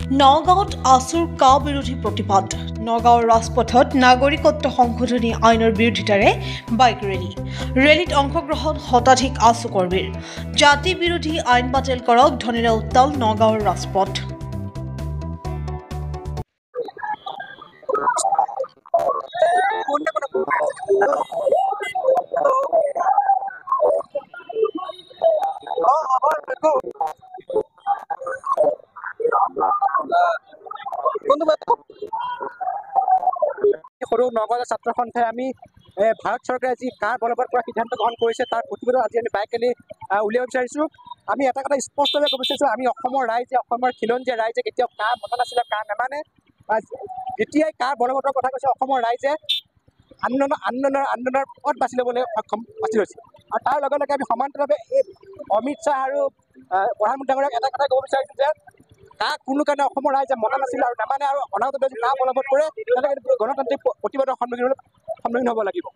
নগাঁৱত আছুৰ কা বিৰোধী প্ৰতিবাদ নগাঁৱৰ ৰাজপথত নাগৰিকত্ব সংশোধনী আইনৰ বিৰোধিতাৰে বাইক ৰেলীত অংশগ্ৰহণ শতাধিক আছু কৰ্মীৰ জাতি বিৰোধী আইন বাতিল কৰক ধ্বনিৰে উত্তাল নগাঁৱৰ ৰাজপথ। সৰু নগাঁও ছাত্ৰ সন্থাই আমি ভাৰত চৰকাৰে যি কাৰ বলবৎ কৰা সিদ্ধান্ত গ্ৰহণ কৰিছে তাৰ প্ৰতিবাদত আজি আমি বাইক ৰেলী উলিয়াব বিচাৰিছোঁ। আমি এটা কথা স্পষ্টভাৱে ক'ব বিচাৰিছোঁ, আমি অসমৰ ৰাইজে, অসমৰ খিলঞ্জীয়া ৰাইজে কেতিয়াও কাৰ মতা নাছিলে, কাৰ নামানে। যেতিয়াই কাৰ বলবৎৰ কথা কৈছে অসমৰ ৰাইজে আন্দোলনৰ পথ বাছি ল'বলৈ বাছি লৈছে। আৰু তাৰ লগে লগে আমি সমান্তৰালভাৱে এই অমিত শ্বাহ আৰু প্ৰধানমন্ত্ৰী ডাঙৰীয়াক এটা কথা ক'ব বিচাৰিছোঁ যে কাক কোনো কাৰণে অসমৰ ৰাইজে মনা নাছিলে আৰু নামানে, আৰু অনাগত যদি কাৰ বলবৎ কৰে তেনেকৈ গণতান্ত্ৰিক প্ৰতিবাদৰ সন্মুখীন হ'ব লাগিব।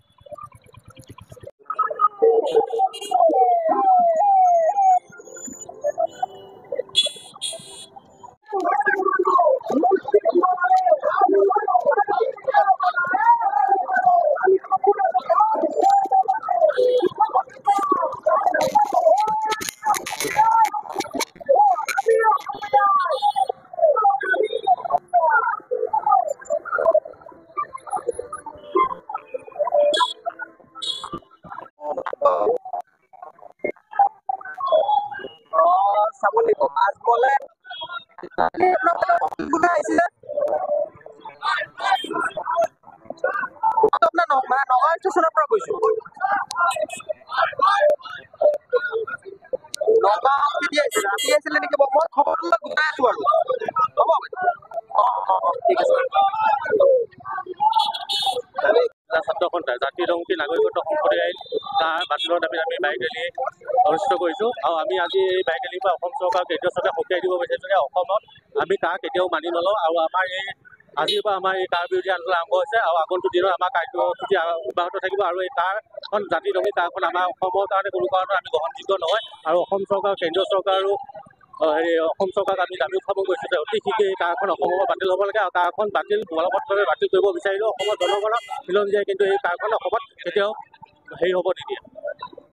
চাব লাগিব আজমলে আপোনাৰ নগাঁও ষ্টেচনৰ পৰা কৈছোঁ। নগাঁও ৰাতি আছিলে নেকি? মই খবৰটো গোটাই আছোঁ আৰু হ'ব ঠিক আছে। ছাত্ৰ সন্থাই জাতি জনগোষ্ঠী নাগৰিকত্ব সংশোধনী আইন তাৰ বাতিলৰ দাবীত আমি বাইক ৰেলী অনুষ্ঠিত কৰিছোঁ। আৰু আমি আজি এই বাইক ৰেলীৰ পৰা অসম চৰকাৰ কেন্দ্ৰীয় চৰকাৰে সকীয়াই দিব বিচাৰিছোঁ যে অসমত আমি কাৰ কেতিয়াও মানি নলওঁ, আৰু আমাৰ এই আজিৰ পৰা আমাৰ এই কাৰ বিৰোধী আন্দোলন আৰম্ভ হৈছে আৰু আগন্তুক দিনত আমাৰ কাৰ্যসূচী অব্যাহত থাকিব। আৰু এই কাৰখন জাতি জনগোষ্ঠী কাৰখন আমাৰ অসমৰ কাৰণে কোনো কাৰণত আমি গ্ৰহণযোগ্য নহয়। আৰু অসম চৰকাৰ, কেন্দ্ৰীয় চৰকাৰ আৰু অসম চৰকাৰক আমি দাবী উত্থাপন কৰিছোঁ যে অতি শীঘ্ৰে এই কাৰখন অসমৰ পৰা বাতিল হ'ব লাগে। আৰু কাৰখন বলবৎভাৱে বাতিল কৰিব বিচাৰিলেও অসমৰ জনগণক খিলঞ্জীয়াই কিন্তু এই কাৰখন অসমত কেতিয়াও হ'ব নিদিয়ে।